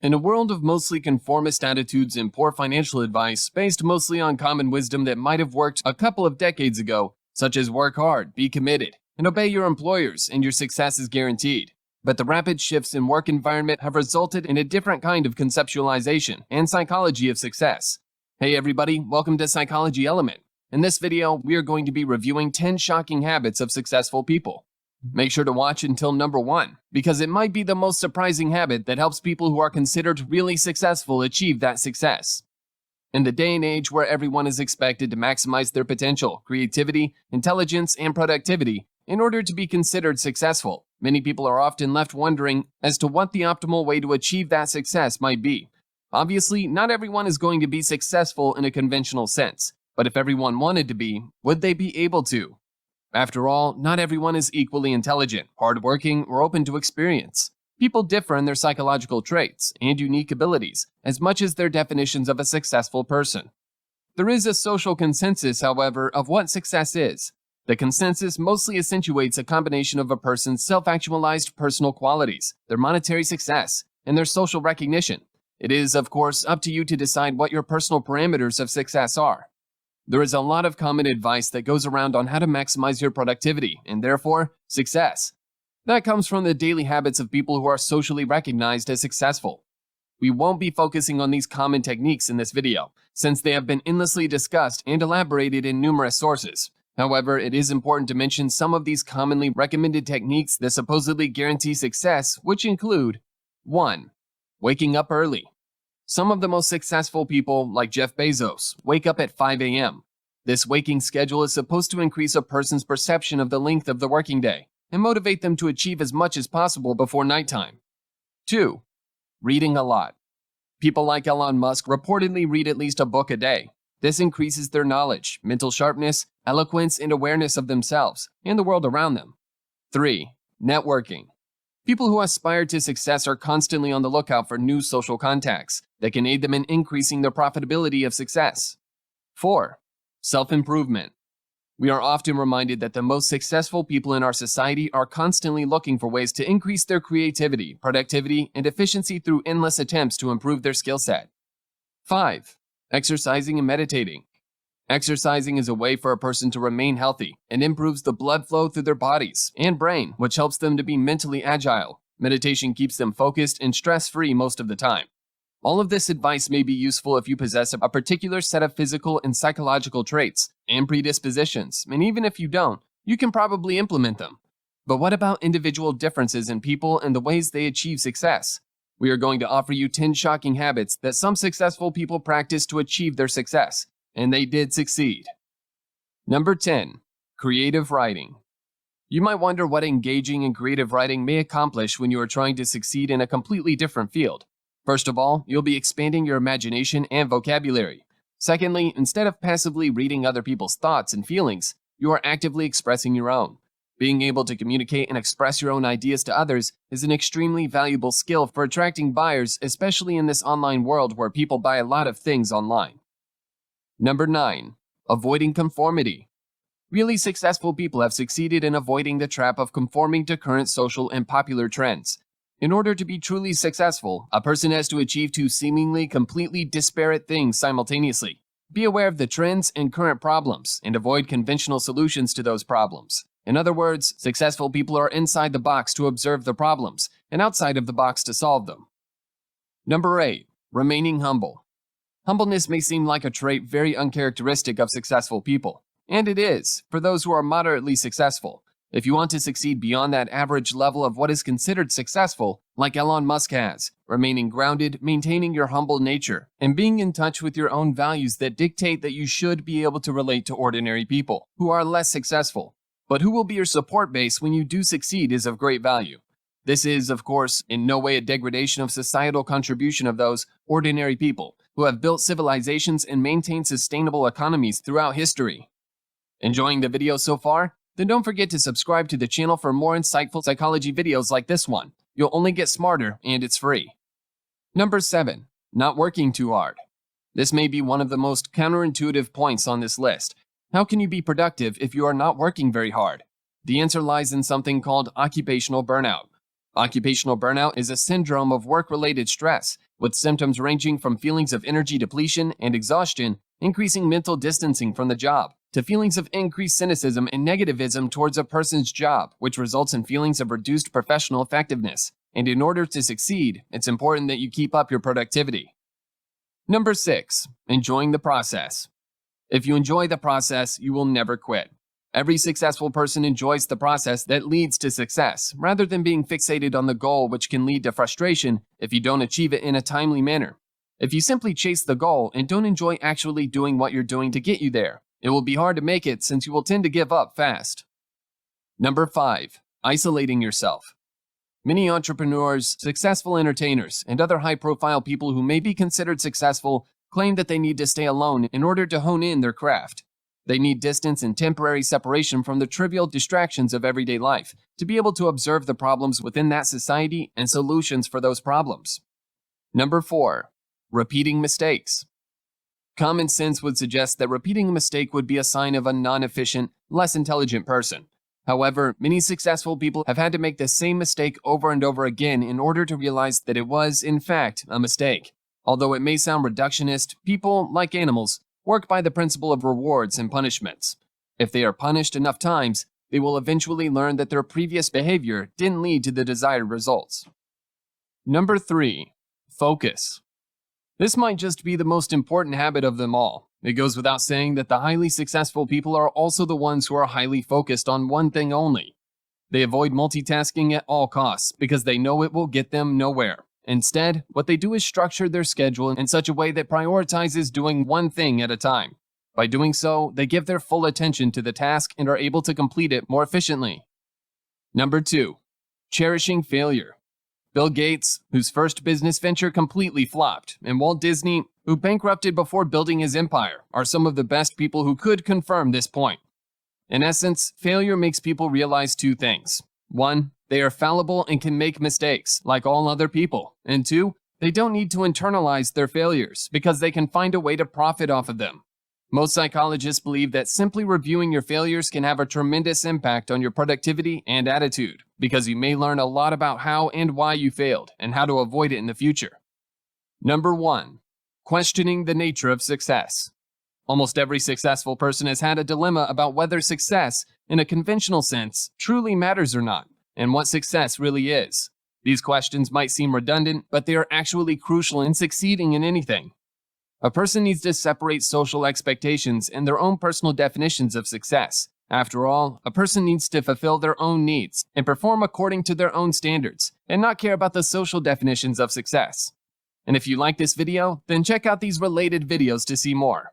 In a world of mostly conformist attitudes and poor financial advice based mostly on common wisdom that might have worked a couple of decades ago, such as work hard, be committed, and obey your employers and your success is guaranteed. But the rapid shifts in work environment have resulted in a different kind of conceptualization and psychology of success. Hey everybody, welcome to Psychology Element. In this video, we are going to be reviewing 10 shocking habits of successful people. Make sure to watch until number 1, because it might be the most surprising habit that helps people who are considered really successful achieve that success. In the day and age where everyone is expected to maximize their potential, creativity, intelligence, and productivity in order to be considered successful, many people are often left wondering as to what the optimal way to achieve that success might be. Obviously, not everyone is going to be successful in a conventional sense, but if everyone wanted to be, would they be able to? After all, not everyone is equally intelligent, hardworking, or open to experience. People differ in their psychological traits and unique abilities as much as their definitions of a successful person. There is a social consensus, however, of what success is. The consensus mostly accentuates a combination of a person's self-actualized personal qualities, their monetary success, and their social recognition. It is, of course, up to you to decide what your personal parameters of success are. There is a lot of common advice that goes around on how to maximize your productivity and therefore success. That comes from the daily habits of people who are socially recognized as successful. We won't be focusing on these common techniques in this video, since they have been endlessly discussed and elaborated in numerous sources. However, it is important to mention some of these commonly recommended techniques that supposedly guarantee success, which include 1. Waking up early. Some of the most successful people, like Jeff Bezos, wake up at 5 a.m. This waking schedule is supposed to increase a person's perception of the length of the working day and motivate them to achieve as much as possible before nighttime. 2. Reading a lot. People like Elon Musk reportedly read at least a book a day. This increases their knowledge, mental sharpness, eloquence, and awareness of themselves and the world around them. 3. Networking. People who aspire to success are constantly on the lookout for new social contacts that can aid them in increasing their profitability of success. 4. Self-improvement. We are often reminded that the most successful people in our society are constantly looking for ways to increase their creativity, productivity, and efficiency through endless attempts to improve their skill set. 5. Exercising and meditating. Exercising is a way for a person to remain healthy and improves the blood flow through their bodies and brain, which helps them to be mentally agile. Meditation keeps them focused and stress-free most of the time. All of this advice may be useful if you possess a particular set of physical and psychological traits and predispositions, and even if you don't, you can probably implement them. But what about individual differences in people and the ways they achieve success? We are going to offer you 10 shocking habits that some successful people practice to achieve their success. And they did succeed. Number 10. Creative writing. You might wonder what engaging in creative writing may accomplish when you are trying to succeed in a completely different field. First of all, you'll be expanding your imagination and vocabulary. Secondly, instead of passively reading other people's thoughts and feelings, you are actively expressing your own. Being able to communicate and express your own ideas to others is an extremely valuable skill for attracting buyers, especially in this online world where people buy a lot of things online. Number 9. Avoiding conformity. Really successful people have succeeded in avoiding the trap of conforming to current social and popular trends. In order to be truly successful, a person has to achieve two seemingly completely disparate things simultaneously. Be aware of the trends and current problems, and avoid conventional solutions to those problems. In other words, successful people are inside the box to observe the problems, and outside of the box to solve them. Number 8. Remaining humble. Humbleness may seem like a trait very uncharacteristic of successful people, and it is, for those who are moderately successful. If you want to succeed beyond that average level of what is considered successful, like Elon Musk has, remaining grounded, maintaining your humble nature, and being in touch with your own values that dictate that you should be able to relate to ordinary people who are less successful, but who will be your support base when you do succeed is of great value. This is, of course, in no way a degradation of societal contribution of those ordinary people who have built civilizations and maintained sustainable economies throughout history. Enjoying the video so far? Then don't forget to subscribe to the channel for more insightful psychology videos like this one. You'll only get smarter and it's free. Number 7. Not working too hard. This may be one of the most counterintuitive points on this list. How can you be productive if you are not working very hard? The answer lies in something called occupational burnout. Occupational burnout is a syndrome of work-related stress with symptoms ranging from feelings of energy depletion and exhaustion, increasing mental distancing from the job, to feelings of increased cynicism and negativism towards a person's job, which results in feelings of reduced professional effectiveness. And in order to succeed, it's important that you keep up your productivity. Number 6. Enjoying the process. If you enjoy the process, you will never quit. Every successful person enjoys the process that leads to success, rather than being fixated on the goal, which can lead to frustration if you don't achieve it in a timely manner. If you simply chase the goal and don't enjoy actually doing what you're doing to get you there, it will be hard to make it since you will tend to give up fast. Number 5. Isolating yourself. Many entrepreneurs, successful entertainers, and other high-profile people who may be considered successful claim that they need to stay alone in order to hone in their craft. They need distance and temporary separation from the trivial distractions of everyday life to be able to observe the problems within that society and solutions for those problems. Number 4. Repeating mistakes. Common sense would suggest that repeating a mistake would be a sign of a non-efficient, less intelligent person. However, many successful people have had to make the same mistake over and over again in order to realize that it was, in fact, a mistake. Although it may sound reductionist, people, like animals, work by the principle of rewards and punishments. If they are punished enough times, they will eventually learn that their previous behavior didn't lead to the desired results. Number 3. Focus. This might just be the most important habit of them all. It goes without saying that the highly successful people are also the ones who are highly focused on one thing only. They avoid multitasking at all costs because they know it will get them nowhere. Instead, what they do is structure their schedule in such a way that prioritizes doing one thing at a time. By doing so, they give their full attention to the task and are able to complete it more efficiently. Number 2. Cherishing failure. Bill Gates, whose first business venture completely flopped, and Walt Disney, who bankrupted before building his empire, are some of the best people who could confirm this point. In essence, failure makes people realize 2 things. 1. They are fallible and can make mistakes, like all other people. And 2, they don't need to internalize their failures, because they can find a way to profit off of them. Most psychologists believe that simply reviewing your failures can have a tremendous impact on your productivity and attitude, because you may learn a lot about how and why you failed, and how to avoid it in the future. Number 1. Questioning the nature of success. Almost every successful person has had a dilemma about whether success, in a conventional sense, truly matters or not, and what success really is. These questions might seem redundant, but they are actually crucial in succeeding in anything. A person needs to separate social expectations and their own personal definitions of success. After all, a person needs to fulfill their own needs and perform according to their own standards, and not care about the social definitions of success. And if you like this video, then check out these related videos to see more.